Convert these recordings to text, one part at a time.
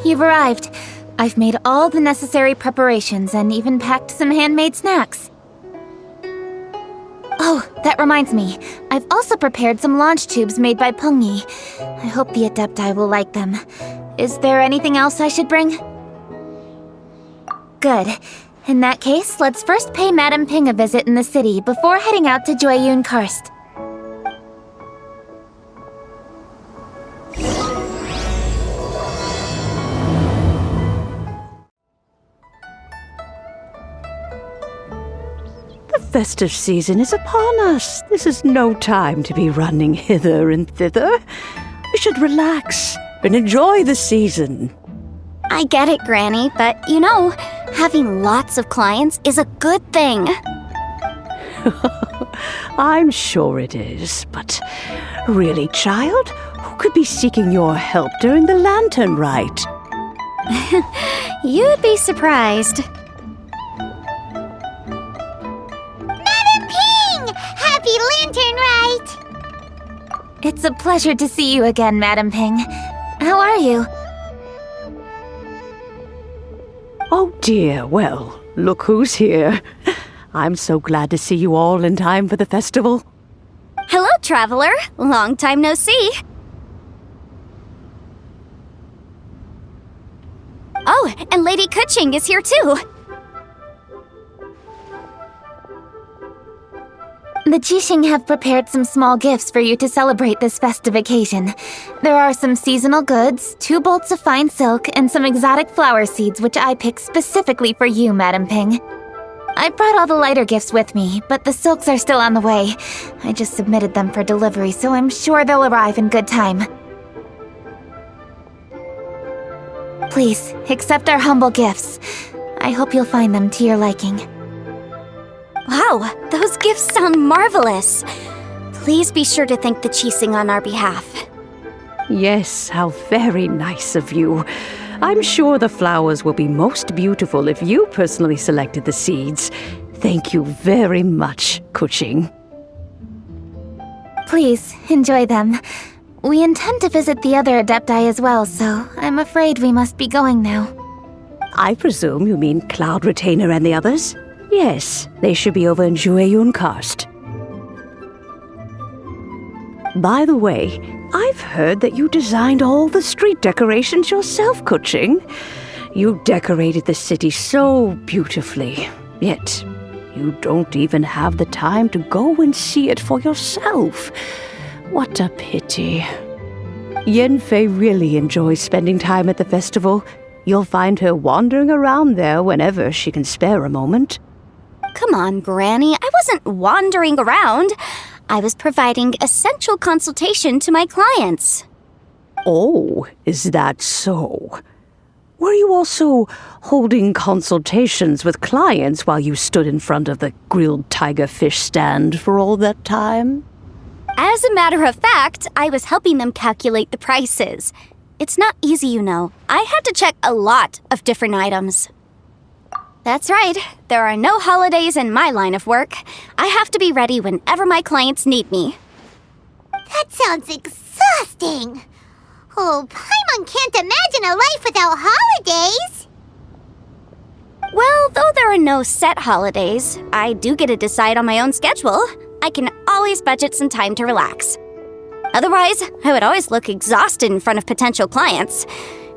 you've arrived. I've made all the necessary preparations and even packed some handmade snacks. Oh, that reminds me. I've also prepared some launch tubes made by Pengyi. I hope the Adepti will like them. Is there anything else I should bring? Good. In that case, let's first pay Madame Ping a visit in the city before heading out to Jueyun Karst. The festive season is upon us. This is no time to be running hither and thither. We should relax and enjoy the season. I get it, Granny, but you know, having lots of clients is a good thing. I'm sure it is, but really, child, who could be seeking your help during the Lantern Rite? You'd be surprised. Madam Ping! Happy Lantern Rite! It's a pleasure to see you again, Madame Ping. How are you? Oh dear, well, look who's here. I'm so glad to see you all in time for the festival. Hello, traveler. Long time no see. Oh, and Lady Kuching is here too. The Jixing have prepared some small gifts for you to celebrate this festive occasion. There are some seasonal goods, 2 bolts of fine silk, and some exotic flower seeds which I picked specifically for you, Madame Ping. I brought all the lighter gifts with me, but the silks are still on the way. I just submitted them for delivery, so I'm sure they'll arrive in good time. Please, accept our humble gifts. I hope you'll find them to your liking. Wow, those gifts sound marvelous. Please be sure to thank the Jixing on our behalf. Yes, how very nice of you. I'm sure the flowers will be most beautiful if you personally selected the seeds. Thank you very much, Kuching. Please, enjoy them. We intend to visit the other Adepti as well, so I'm afraid we must be going now. I presume you mean Cloud Retainer and the others? Yes, they should be over in Jueyun Karst. By the way, I've heard that you designed all the street decorations yourself, Kuching. You decorated the city so beautifully, yet you don't even have the time to go and see it for yourself. What a pity. Yanfei really enjoys spending time at the festival. You'll find her wandering around there whenever she can spare a moment. Come on, Granny. I wasn't wandering around. I was providing essential consultation to my clients. Oh, is that so? Were you also holding consultations with clients while you stood in front of the grilled tiger fish stand for all that time? As a matter of fact, I was helping them calculate the prices. It's not easy, you know. I had to check a lot of different items. That's right. There are no holidays in my line of work. I have to be ready whenever my clients need me. That sounds exhausting. Oh, Paimon can't imagine a life without holidays. Well, though there are no set holidays, I do get to decide on my own schedule. I can always budget some time to relax. Otherwise, I would always look exhausted in front of potential clients.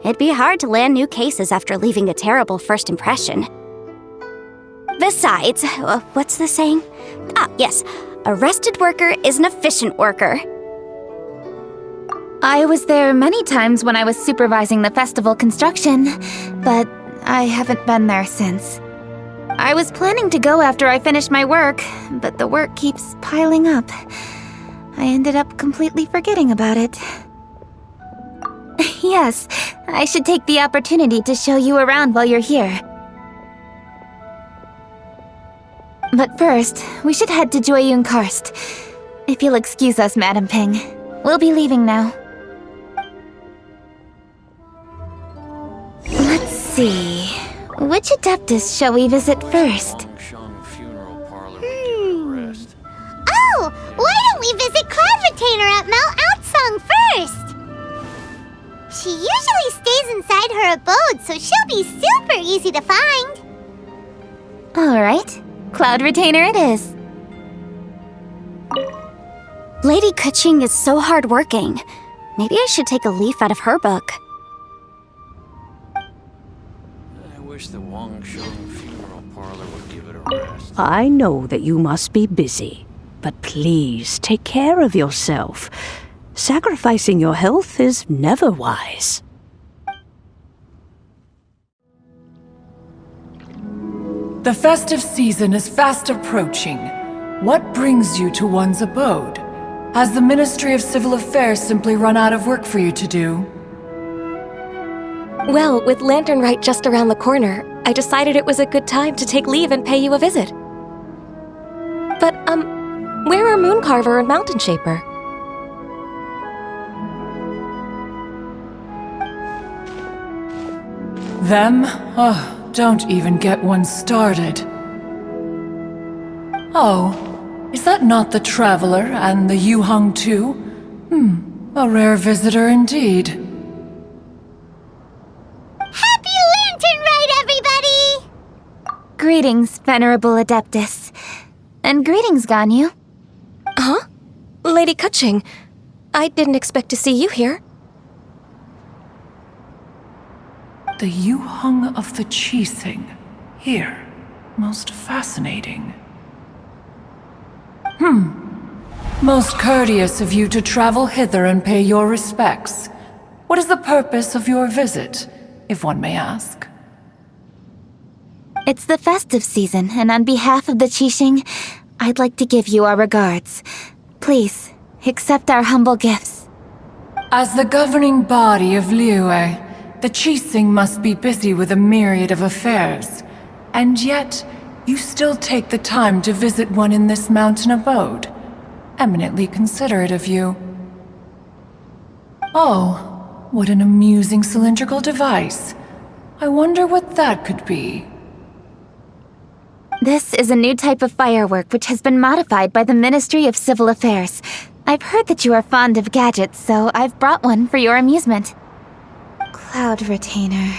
It'd be hard to land new cases after leaving a terrible first impression. Besides, what's the saying? Ah, yes. A rested worker is an efficient worker. I was there many times when I was supervising the festival construction, but I haven't been there since. I was planning to go after I finished my work, but the work keeps piling up. I ended up completely forgetting about it. Yes, I should take the opportunity to show you around while you're here. But first, we should head to Jueyun Karst. If you'll excuse us, Madame Ping. We'll be leaving now. Let's see. Which Adeptus shall we visit first? Oh, why don't we visit Cloud Retainer at Mount Outsong first? She usually stays inside her abode, so she'll be super easy to find. Alright, Cloud Retainer it is. Lady Kuching is so hardworking. Maybe I should take a leaf out of her book. I wish the Wangsheng funeral parlor would give it a rest. I know that you must be busy, but please take care of yourself. Sacrificing your health is never wise. The festive season is fast approaching. What brings you to one's abode? Has the Ministry of Civil Affairs simply run out of work for you to do? Well, with Lantern Rite just around the corner, I decided it was a good time to take leave and pay you a visit. But, where are Mooncarver and Mountain Shaper? Them? Oh, don't even get one started. Oh, is that not the Traveler and the Yuheng too? A rare visitor indeed. Happy Lantern Rite, everybody! Greetings, Venerable Adeptus. And greetings, Ganyu. Huh? Lady Kuching, I didn't expect to see you here. The Yuheng of the Qixing. Here. Most fascinating. Most courteous of you to travel hither and pay your respects. What is the purpose of your visit, if one may ask? It's the festive season, and on behalf of the Qixing, I'd like to give you our regards. Please, accept our humble gifts. As the governing body of Liyue, the Qixing must be busy with a myriad of affairs. And yet, you still take the time to visit one in this mountain abode. Eminently considerate of you. Oh, what an amusing cylindrical device. I wonder what that could be. This is a new type of firework which has been modified by the Ministry of Civil Affairs. I've heard that you are fond of gadgets, so I've brought one for your amusement. Cloud Retainer.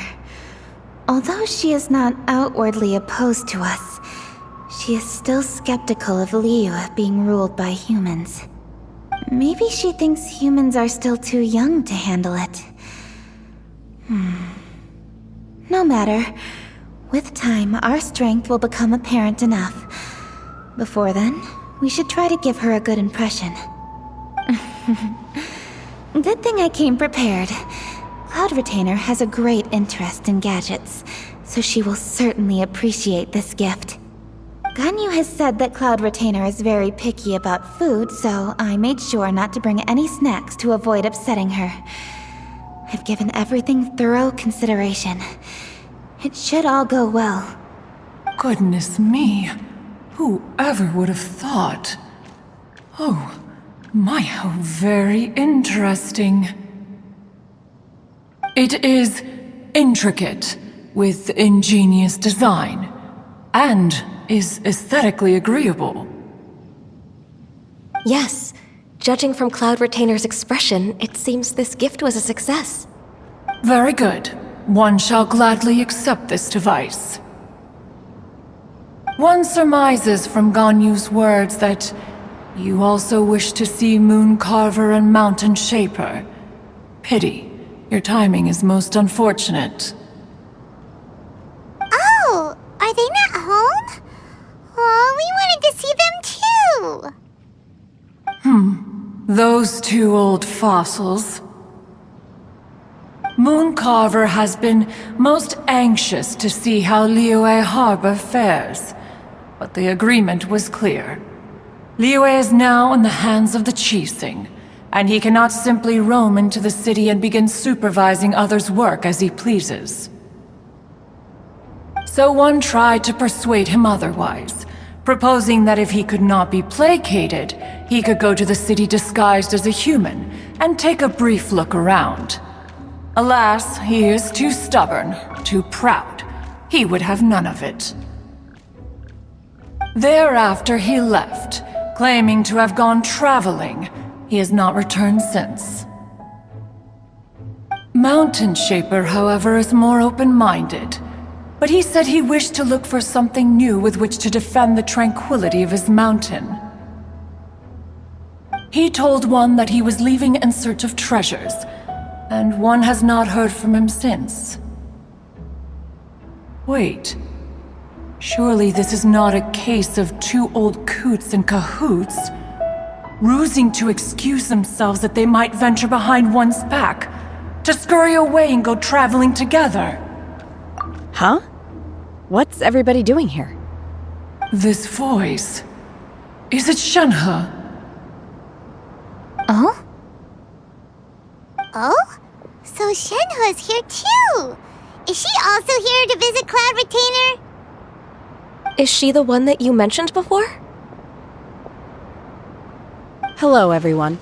Although she is not outwardly opposed to us, she is still skeptical of Liyue being ruled by humans. Maybe she thinks humans are still too young to handle it. No matter. With time, our strength will become apparent enough. Before then, we should try to give her a good impression. Good thing I came prepared. Cloud Retainer has a great interest in gadgets, so she will certainly appreciate this gift. Ganyu has said that Cloud Retainer is very picky about food, so I made sure not to bring any snacks to avoid upsetting her. I've given everything thorough consideration. It should all go well. Goodness me. Whoever would have thought? Oh, my, how very interesting. It is intricate, with ingenious design, and is aesthetically agreeable. Yes, judging from Cloud Retainer's expression, it seems this gift was a success. Very good. One shall gladly accept this device. One surmises from Ganyu's words that you also wish to see Mooncarver and Mountain Shaper. Pity. Your timing is most unfortunate. Oh, are they not home? Oh, we wanted to see them too. Those two old fossils. Mooncarver has been most anxious to see how Liyue Harbor fares, but the agreement was clear. Liyue is now in the hands of the Qixing, and he cannot simply roam into the city and begin supervising others' work as he pleases. So one tried to persuade him otherwise, proposing that if he could not be placated, he could go to the city disguised as a human and take a brief look around. Alas, he is too stubborn, too proud. He would have none of it. Thereafter he left, claiming to have gone traveling. He has not returned since. Mountain Shaper, however, is more open-minded. But he said he wished to look for something new with which to defend the tranquility of his mountain. He told one that he was leaving in search of treasures, and one has not heard from him since. Wait. Surely this is not a case of two old coots in cahoots, rusing to excuse themselves that they might venture behind one's back, to scurry away and go traveling together. Huh? What's everybody doing here? This voice... is it Shenhe? Oh? Oh? So Shenhe's here too! Is she also here to visit Cloud Retainer? Is she the one that you mentioned before? Hello, everyone.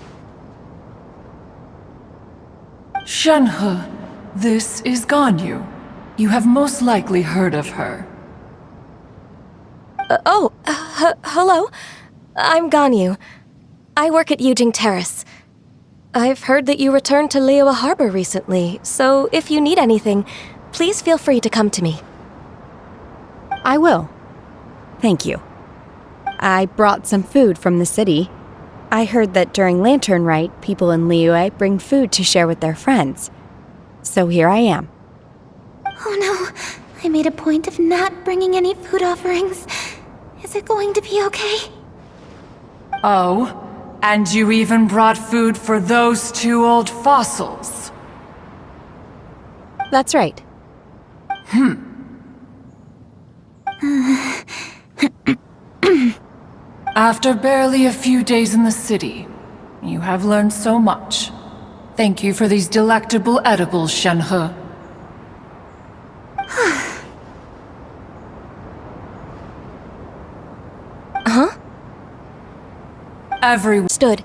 Shenhe, this is Ganyu. You have most likely heard of her. Hello. I'm Ganyu. I work at Yujing Terrace. I've heard that you returned to Liyue Harbor recently, so if you need anything, please feel free to come to me. I will. Thank you. I brought some food from the city. I heard that during Lantern Rite, people in Liyue bring food to share with their friends. So here I am. Oh no, I made a point of not bringing any food offerings. Is it going to be okay? Oh, and you even brought food for those two old fossils. That's right. After barely a few days in the city, you have learned so much. Thank you for these delectable edibles, Shenhe. Huh? Everyone Stood.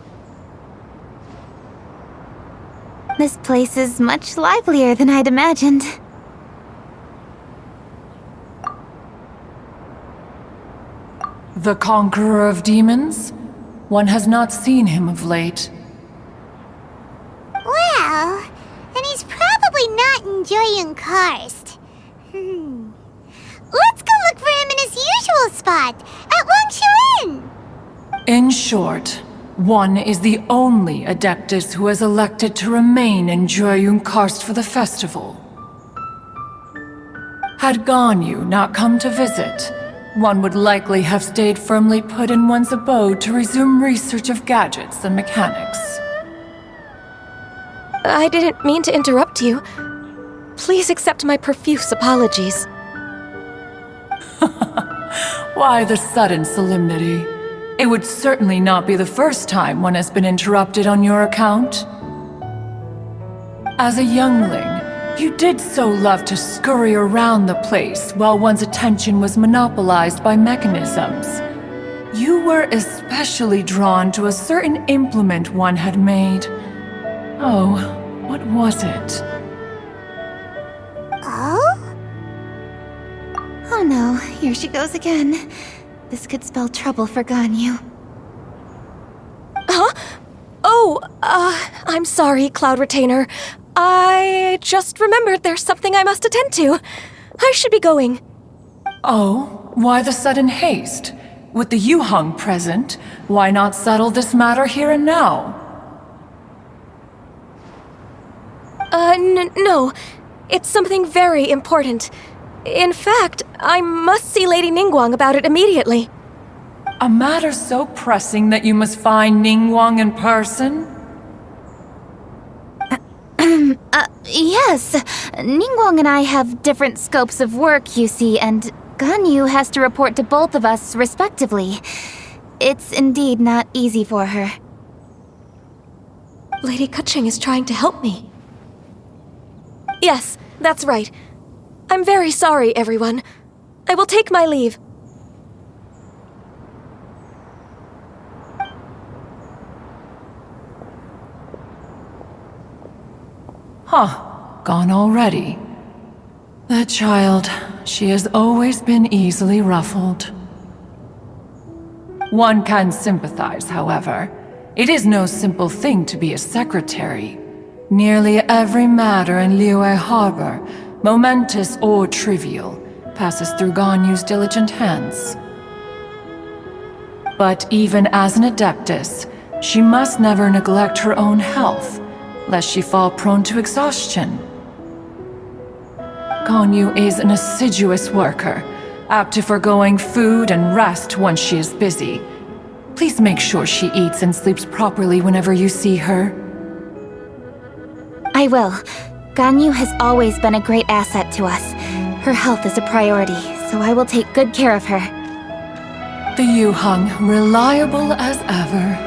This place is much livelier than I'd imagined. The conqueror of demons? One has not seen him of late. Well, then he's probably not enjoying Karst. Let's go look for him in his usual spot, at Wangshu Inn! In short, one is the only Adeptus who has elected to remain in Jueyun Karst for the festival. Had Ganyu not come to visit, one would likely have stayed firmly put in one's abode to resume research of gadgets and mechanics. I didn't mean to interrupt you. Please accept my profuse apologies. Why the sudden solemnity? It would certainly not be the first time one has been interrupted on your account. As a youngling, you did so love to scurry around the place while one's attention was monopolized by mechanisms. You were especially drawn to a certain implement one had made. Oh, what was it? Oh? Oh no, here she goes again. This could spell trouble for Ganyu. Huh? Oh, I'm sorry, Cloud Retainer. I just remembered there's something I must attend to. I should be going. Oh, why the sudden haste? With the Yuheng present, why not settle this matter here and now? No. It's something very important. In fact, I must see Lady Ningguang about it immediately. A matter so pressing that you must find Ningguang in person? Yes. Ningguang and I have different scopes of work, you see, and Ganyu has to report to both of us respectively. It's indeed not easy for her. Lady Keqing is trying to help me. Yes, that's right. I'm very sorry, everyone. I will take my leave. Huh, gone already. That child, she has always been easily ruffled. One can sympathize, however. It is no simple thing to be a secretary. Nearly every matter in Liyue Harbor, momentous or trivial, passes through Ganyu's diligent hands. But even as an adeptus, she must never neglect her own health, lest she fall prone to exhaustion. Ganyu is an assiduous worker, apt to foregoing food and rest once she is busy. Please make sure she eats and sleeps properly whenever you see her. I will. Ganyu has always been a great asset to us. Her health is a priority, so I will take good care of her. The Yuheng, reliable as ever.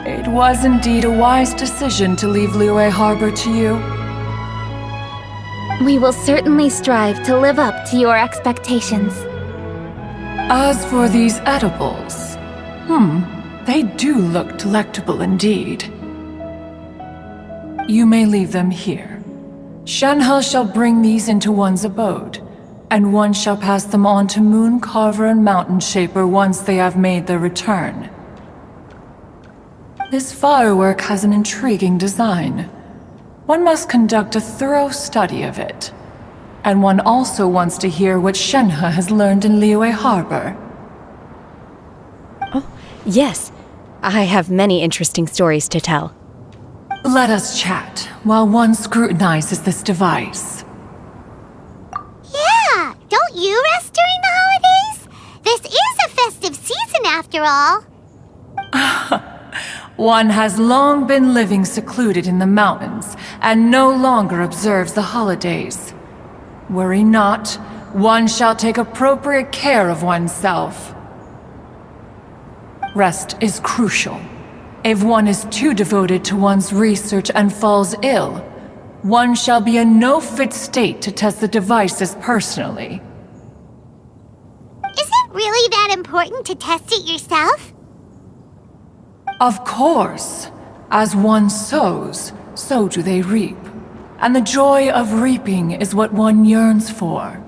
It was indeed a wise decision to leave Liyue Harbor to you. We will certainly strive to live up to your expectations. As for these edibles, they do look delectable indeed. You may leave them here. Shenhe shall bring these into one's abode, and one shall pass them on to Moon Carver and Mountain Shaper once they have made their return. This firework has an intriguing design. One must conduct a thorough study of it. And one also wants to hear what Shenhe has learned in Liyue Harbor. Oh, yes. I have many interesting stories to tell. Let us chat while one scrutinizes this device. Yeah, don't you rest during the holidays? This is a festive season after all. One has long been living secluded in the mountains and no longer observes the holidays. Worry not, one shall take appropriate care of oneself. Rest is crucial. If one is too devoted to one's research and falls ill, one shall be in no fit state to test the devices personally. Is it really that important to test it yourself? Of course. As one sows, so do they reap. And the joy of reaping is what one yearns for.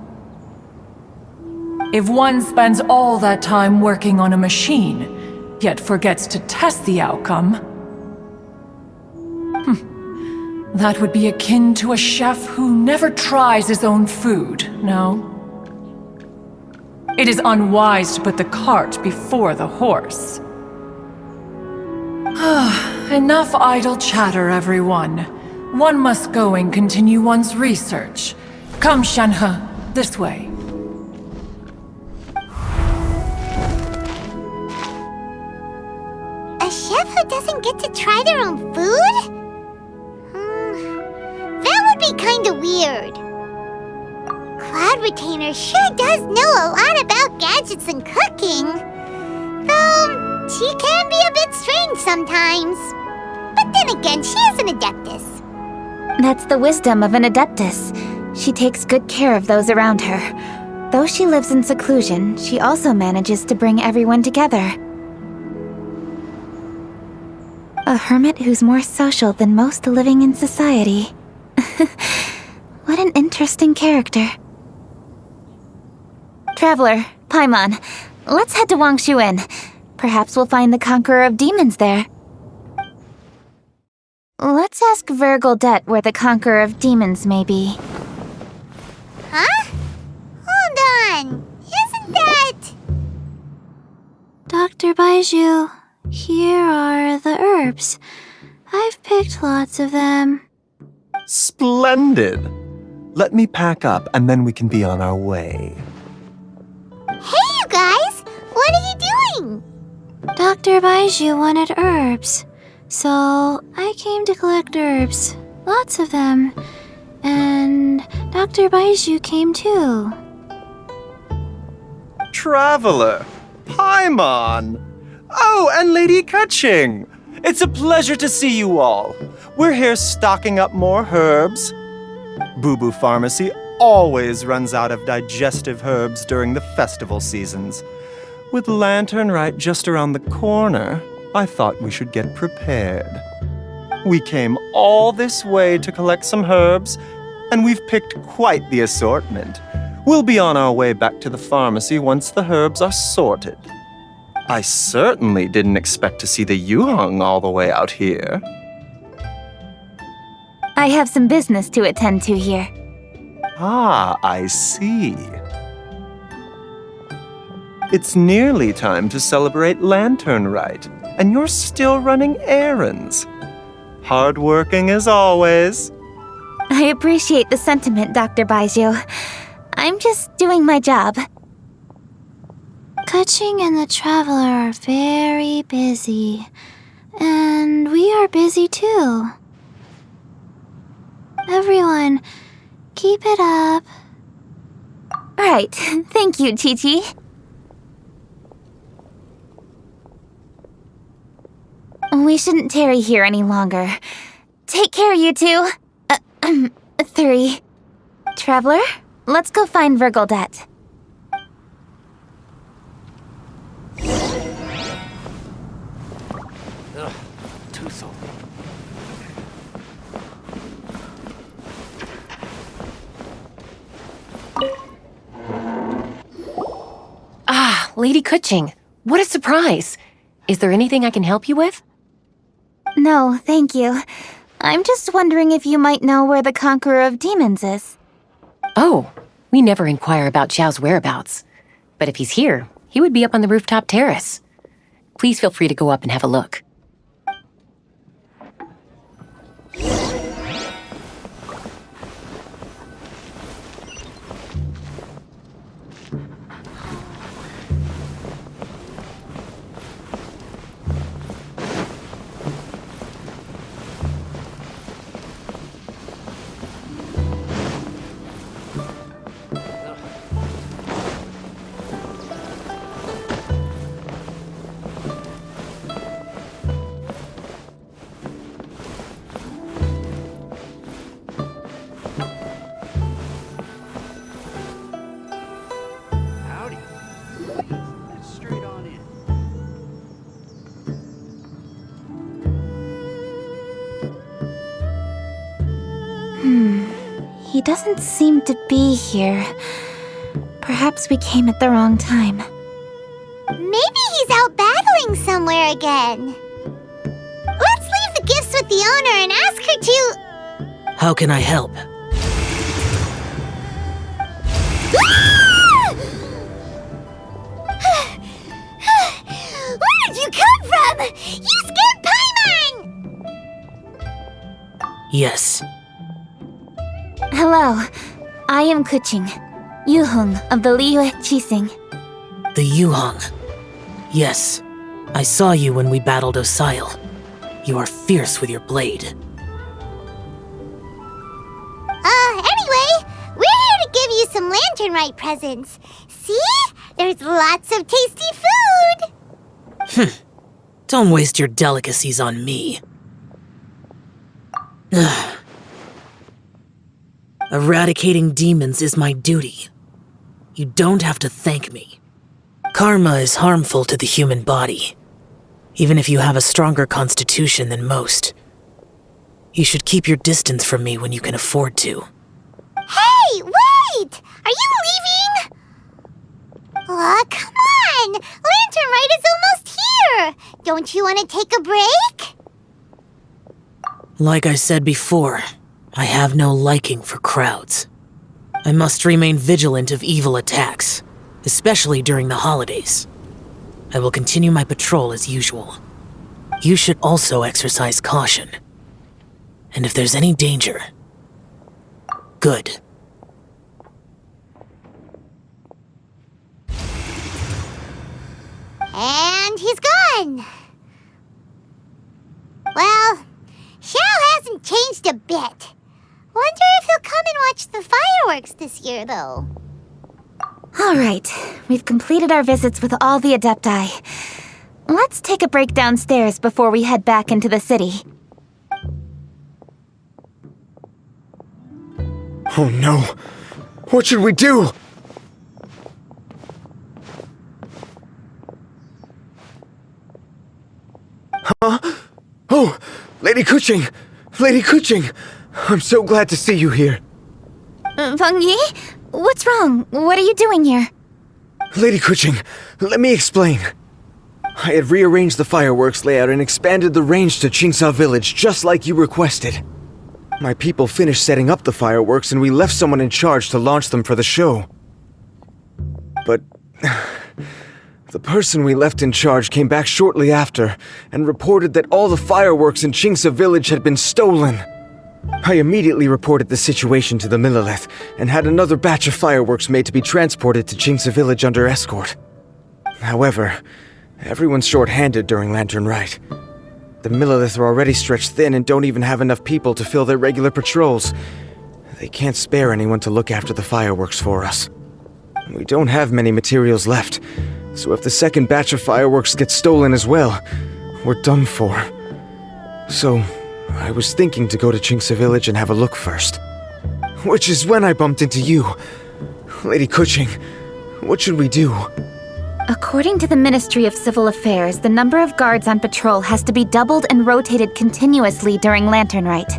If one spends all that time working on a machine, yet forgets to test the outcome, that would be akin to a chef who never tries his own food, no? It is unwise to put the cart before the horse. Enough idle chatter, everyone. One must go and continue one's research. Come, Shenhe, this way. A chef who doesn't get to try their own food? That would be kinda weird. Cloud Retainer sure does know a lot about gadgets and cooking. Though, she can be a bit strange sometimes. But then again, she is an adeptus. That's the wisdom of an adeptus. She takes good care of those around her. Though she lives in seclusion, she also manages to bring everyone together. A hermit who's more social than most living in society. What an interesting character. Traveler, Paimon, let's head to Wangshuin. Perhaps we'll find the Conqueror of Demons there. Let's ask Vergildet where the Conqueror of Demons may be. Huh? Hold on. Isn't that... Dr. Baiju, here are the herbs. I've picked lots of them. Splendid! Let me pack up and then we can be on our way. Hey, you guys! What are you doing? Dr. Baiju wanted herbs, so I came to collect herbs. Lots of them. And Dr. Baiju came too. Traveler! Paimon! Oh, and Lady Kaching! It's a pleasure to see you all. We're here stocking up more herbs. Boo Boo Pharmacy always runs out of digestive herbs during the festival seasons. With Lantern Rite just around the corner, I thought we should get prepared. We came all this way to collect some herbs, and we've picked quite the assortment. We'll be on our way back to the pharmacy once the herbs are sorted. I certainly didn't expect to see the Yuheng all the way out here. I have some business to attend to here. Ah, I see. It's nearly time to celebrate Lantern Rite, and you're still running errands. Hardworking as always. I appreciate the sentiment, Dr. Baiju. I'm just doing my job. Kuching and the Traveler are very busy. And we are busy too. Everyone, keep it up. Right. Thank you, Chi-Chi. We shouldn't tarry here any longer. Take care, you two. 3. Traveler, let's go find Virgildet. Ugh, tooth open. Ah, Lady Kuching. What a surprise. Is there anything I can help you with? No, thank you. I'm just wondering if you might know where the Conqueror of Demons is. Oh, we never inquire about Xiao's whereabouts. But if he's here, he would be up on the rooftop terrace. Please feel free to go up and have a look. Howdy. It's straight on in. He doesn't seem to be here. Perhaps we came at the wrong time. Maybe he's out battling somewhere again. Let's leave the gifts with the owner and ask her to... How can I help? Where did you come from? You scared Paimon! Yes. Hello, I am Kuching, Yuhung of the Liyue Chising. The Yuhang. Yes. I saw you when we battled Osile. You are fierce with your blade. Anyway, we're here to give you some Lantern Rite presents. See? There's lots of tasty food! Don't waste your delicacies on me. Eradicating demons is my duty. You don't have to thank me. Karma is harmful to the human body, even if you have a stronger constitution than most. You should keep your distance from me when you can afford to. Hey, wait! Are you leaving? Aw, come on! Lantern Rite is almost here! Don't you want to take a break? Like I said before, I have no liking for crowds. I must remain vigilant of evil attacks, especially during the holidays. I will continue my patrol as usual. You should also exercise caution. And if there's any danger, good. And he's gone. Well, Xiao hasn't changed a bit. Wonder if he'll come and watch the fireworks this year, though. All right, we've completed our visits with all the Adepti. Let's take a break downstairs before we head back into the city. Oh no! What should we do? Huh? Oh! Lady Kuching! Lady Kuching! I'm so glad to see you here. Feng Yi? What's wrong? What are you doing here? Lady Kuching, let me explain. I had rearranged the fireworks layout and expanded the range to Qingsa Village just like you requested. My people finished setting up the fireworks and we left someone in charge to launch them for the show. But the person we left in charge came back shortly after and reported that all the fireworks in Qingce village had been stolen. I immediately reported the situation to the Millelith and had another batch of fireworks made to be transported to Qingce village under escort. However, everyone's short-handed during Lantern Rite. The Millelith are already stretched thin and don't even have enough people to fill their regular patrols. They can't spare anyone to look after the fireworks for us. We don't have many materials left, so if the second batch of fireworks gets stolen as well, we're done for. So, I was thinking to go to Qingce village and have a look first. Which is when I bumped into you. Lady Kuching, what should we do? According to the Ministry of Civil Affairs, the number of guards on patrol has to be doubled and rotated continuously during Lantern Rite.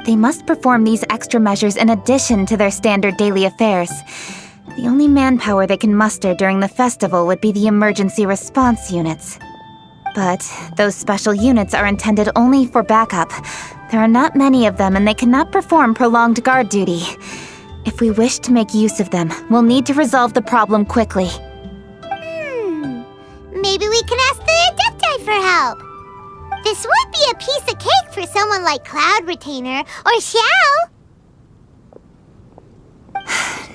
They must perform these extra measures in addition to their standard daily affairs. The only manpower they can muster during the festival would be the emergency response units. But those special units are intended only for backup. There are not many of them and they cannot perform prolonged guard duty. If we wish to make use of them, we'll need to resolve the problem quickly. Maybe we can ask the Adepti for help. This would be a piece of cake for someone like Cloud Retainer or Xiao.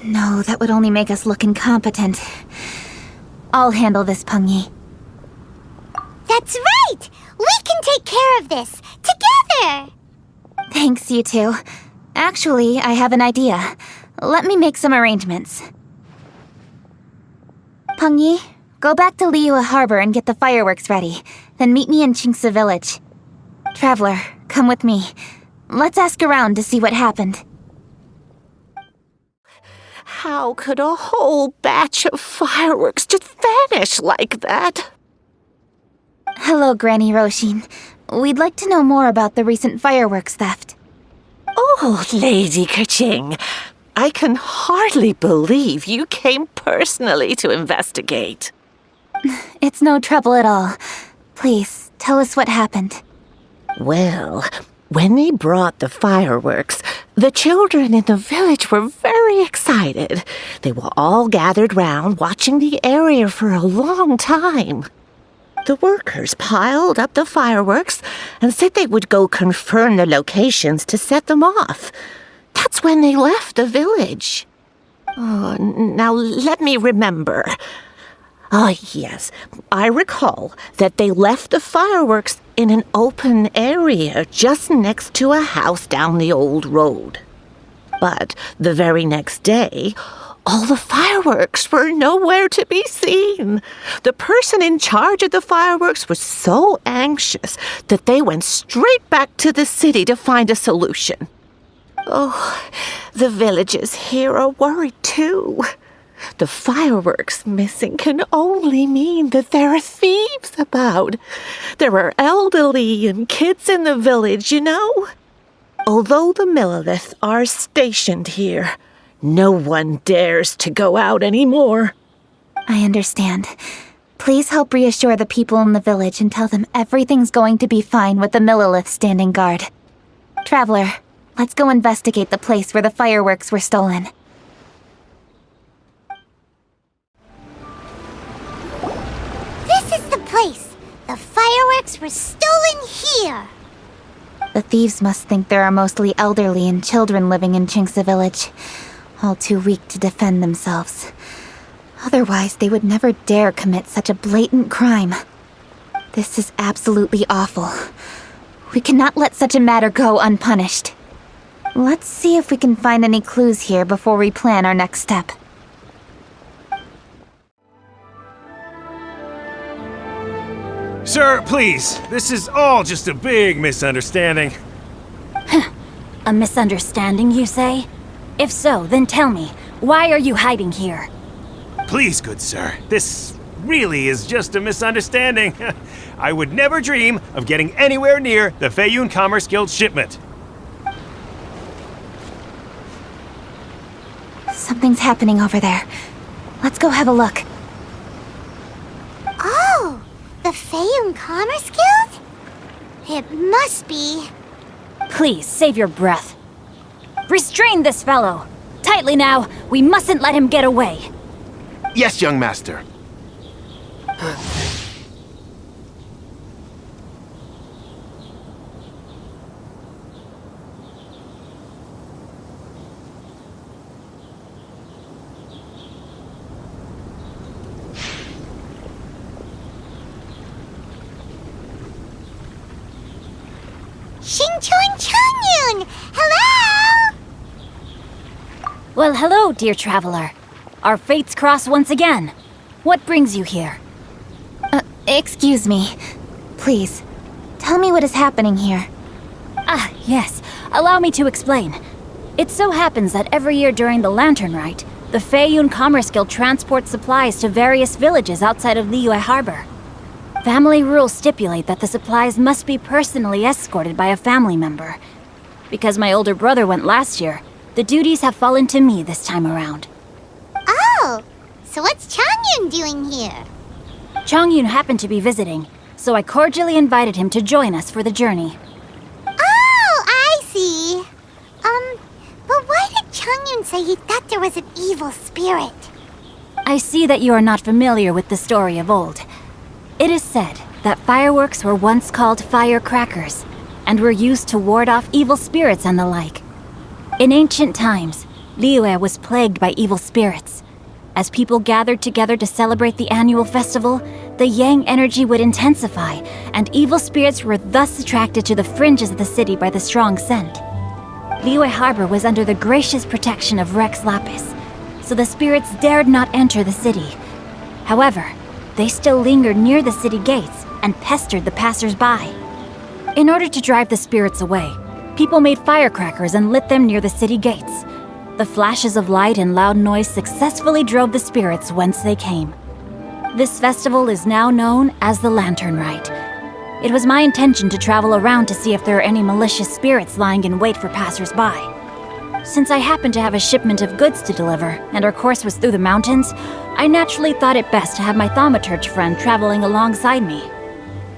No, that would only make us look incompetent. I'll handle this, Pengyi. That's right! We can take care of this, together! Thanks, you two. Actually, I have an idea. Let me make some arrangements. Pengyi, go back to Liyue Harbor and get the fireworks ready. Then meet me in Qingce village. Traveler, come with me. Let's ask around to see what happened. How could a whole batch of fireworks just vanish like that? Hello, Granny Roshin. We'd like to know more about the recent fireworks theft. Oh, Lady Kuching, I can hardly believe you came personally to investigate. It's no trouble at all. Please, tell us what happened. Well, when they brought the fireworks, the children in the village were very excited. They were all gathered round watching the area for a long time. The workers piled up the fireworks and said they would go confirm the locations to set them off. That's when they left the village. Oh, now let me remember. Ah, yes, I recall that they left the fireworks in an open area just next to a house down the old road. But the very next day, all the fireworks were nowhere to be seen. The person in charge of the fireworks was so anxious that they went straight back to the city to find a solution. Oh, the villagers here are worried too. The fireworks missing can only mean that there are thieves about. There are elderly and kids in the village, you know. Although the Millelith are stationed here, no one dares to go out anymore. I understand. Please help reassure the people in the village and tell them everything's going to be fine with the Millelith standing guard. Traveler, let's go investigate the place where the fireworks were stolen. This is the place! The fireworks were stolen here! The thieves must think there are mostly elderly and children living in Qingce village, all too weak to defend themselves. Otherwise, they would never dare commit such a blatant crime. This is absolutely awful. We cannot let such a matter go unpunished. Let's see if we can find any clues here before we plan our next step. Sir, please. This is all just a big misunderstanding. A misunderstanding, you say? If so, then tell me, why are you hiding here? Please, good sir. This really is just a misunderstanding. I would never dream of getting anywhere near the Feiyun Commerce Guild shipment. Something's happening over there. Let's go have a look. Oh, the Feiyun Commerce Guild? It must be. Please, save your breath. Restrain this fellow! Tightly now, we mustn't let him get away. Yes, young master. Xingqiu and Changyun! Hello! Well, hello, dear traveler. Our fates cross once again. What brings you here? Excuse me. Please, tell me what is happening here. Ah, yes. Allow me to explain. It so happens that every year during the Lantern Rite, the Feiyun Commerce Guild transports supplies to various villages outside of Liyue Harbor. Family rules stipulate that the supplies must be personally escorted by a family member. Because my older brother went last year, the duties have fallen to me this time around. Oh, so what's Changyun doing here? Changyun happened to be visiting, so I cordially invited him to join us for the journey. Oh, I see. But why did Changyun say he thought there was an evil spirit? I see that you are not familiar with the story of old. It is said that fireworks were once called firecrackers, and were used to ward off evil spirits and the like. In ancient times, Liyue was plagued by evil spirits. As people gathered together to celebrate the annual festival, the yang energy would intensify, and evil spirits were thus attracted to the fringes of the city by the strong scent. Liyue Harbor was under the gracious protection of Rex Lapis, so the spirits dared not enter the city. However, they still lingered near the city gates and pestered the passers-by. In order to drive the spirits away, people made firecrackers and lit them near the city gates. The flashes of light and loud noise successfully drove the spirits whence they came. This festival is now known as the Lantern Rite. It was my intention to travel around to see if there are any malicious spirits lying in wait for passers-by. Since I happened to have a shipment of goods to deliver, and our course was through the mountains, I naturally thought it best to have my thaumaturge friend traveling alongside me.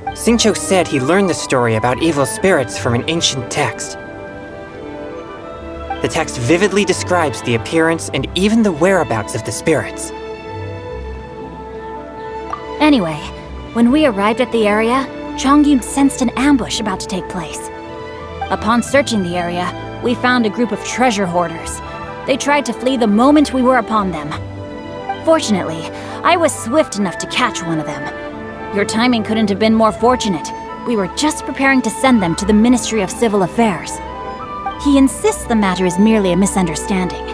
Xingqiu said he learned the story about evil spirits from an ancient text. The text vividly describes the appearance and even the whereabouts of the spirits. Anyway, when we arrived at the area, Changyun sensed an ambush about to take place. Upon searching the area, we found a group of treasure hoarders. They tried to flee the moment we were upon them. Fortunately, I was swift enough to catch one of them. Your timing couldn't have been more fortunate. We were just preparing to send them to the Ministry of Civil Affairs. He insists the matter is merely a misunderstanding,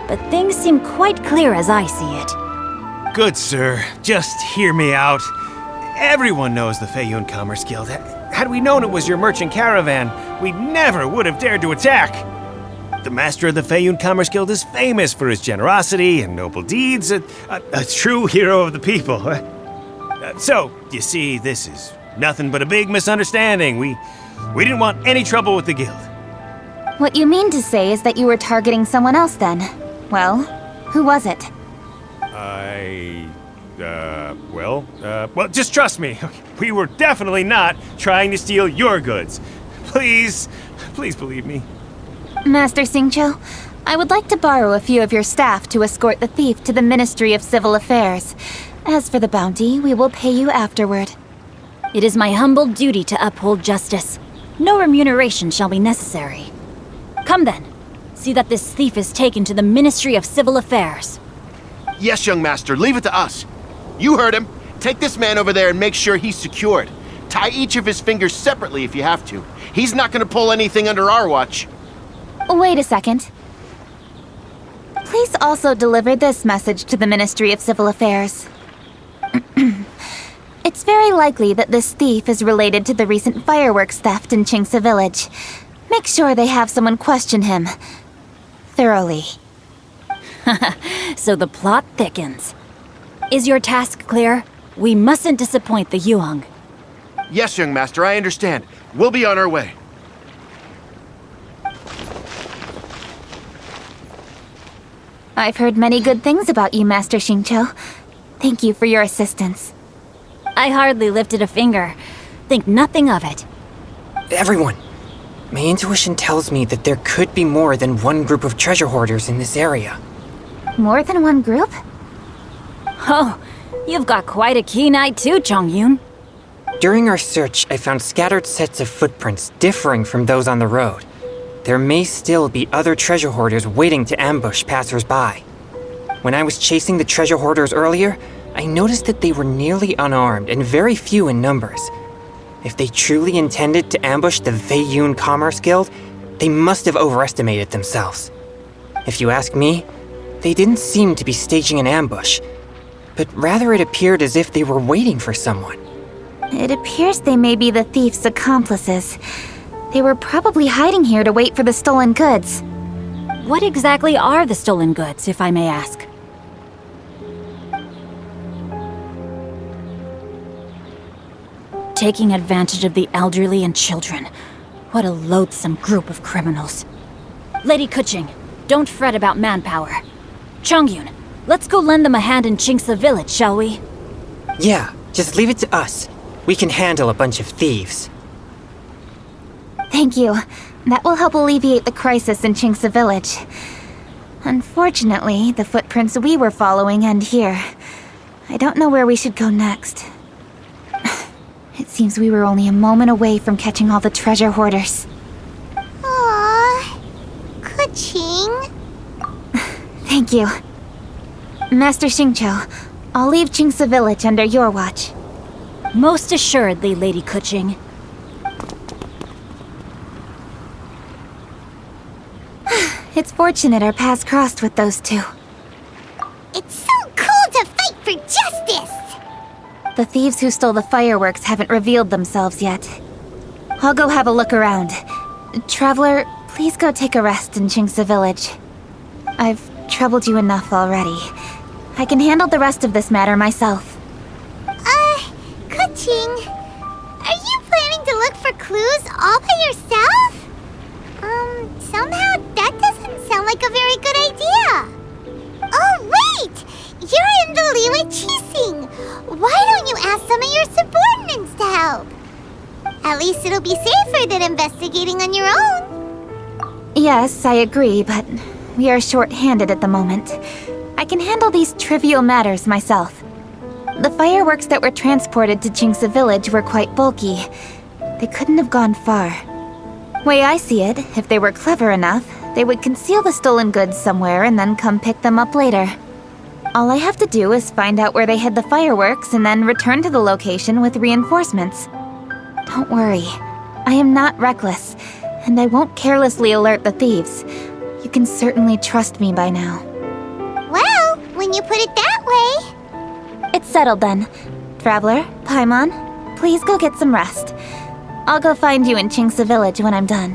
but things seem quite clear as I see it. Good sir, just hear me out. Everyone knows the Feiyun Commerce Guild. Had we known it was your merchant caravan, we never would have dared to attack. The master of the Feiyun Commerce Guild is famous for his generosity and noble deeds, a true hero of the people. So, you see, this is nothing but a big misunderstanding. We didn't want any trouble with the guild. What you mean to say is that you were targeting someone else then? Well, who was it? Well, just trust me. We were definitely not trying to steal your goods. Please believe me. Master Xingqiu, I would like to borrow a few of your staff to escort the thief to the Ministry of Civil Affairs. As for the bounty, we will pay you afterward. It is my humble duty to uphold justice. No remuneration shall be necessary. Come then, see that this thief is taken to the Ministry of Civil Affairs. Yes, young master, leave it to us. You heard him. Take this man over there and make sure he's secured. Tie each of his fingers separately if you have to. He's not going to pull anything under our watch. Wait a second. Please also deliver this message to the Ministry of Civil Affairs. It's very likely that this thief is related to the recent fireworks theft in Qingce Village. Make sure they have someone question him thoroughly. So the plot thickens. Is your task clear? We mustn't disappoint the Yuang. Yes, young master, I understand. We'll be on our way. I've heard many good things about you, Master Xingqiu. Thank you for your assistance. I hardly lifted a finger. Think nothing of it. Everyone, My intuition tells me that there could be more than one group of treasure hoarders in this area. More than one group? Oh, you've got quite a keen eye too, Chongyun. During our search, I found scattered sets of footprints differing from those on the road. There may still be other treasure hoarders waiting to ambush passers-by. When I was chasing the treasure hoarders earlier, I noticed that they were nearly unarmed and very few in numbers. If they truly intended to ambush the Feiyun Commerce Guild, they must have overestimated themselves. If you ask me, they didn't seem to be staging an ambush, but rather it appeared as if they were waiting for someone. It appears they may be the thief's accomplices. They were probably hiding here to wait for the stolen goods. What exactly are the stolen goods, if I may ask? Taking advantage of the elderly and children. What a loathsome group of criminals. Lady Kuching, don't fret about manpower. Chongyun, let's go lend them a hand in Chingsa village, shall we? Yeah, just leave it to us. We can handle a bunch of thieves. Thank you. That will help alleviate the crisis in Chingsa village. Unfortunately, the footprints we were following end here. I don't know where we should go next. It seems we were only a moment away from catching all the treasure hoarders. Aww. Kuching. Thank you. Master Xingqiu, I'll leave Chingsa village under your watch. Most assuredly, Lady Kuching. It's fortunate our paths crossed with those two. It's so cool to fight for justice! The thieves who stole the fireworks haven't revealed themselves yet. I'll go have a look around. Traveler, please go take a rest in Chingsa village. I've troubled you enough already. I can handle the rest of this matter myself. Kuching, are you planning to look for clues all by yourself? Somehow that doesn't sound like a very good idea. Oh, wait! You're in the Liyue Qixing. Why don't you ask some of your subordinates to help? At least it'll be safer than investigating on your own. Yes, I agree, but we are short-handed at the moment. I can handle these trivial matters myself. The fireworks that were transported to Chingsa village were quite bulky. They couldn't have gone far. Way I see it, if they were clever enough, they would conceal the stolen goods somewhere and then come pick them up later. All I have to do is find out where they hid the fireworks and then return to the location with reinforcements. Don't worry, I am not reckless, and I won't carelessly alert the thieves. You can certainly trust me by now. Well, when you put it that way... It's settled then. Traveler, Paimon, please go get some rest. I'll go find you in Chingsa village when I'm done.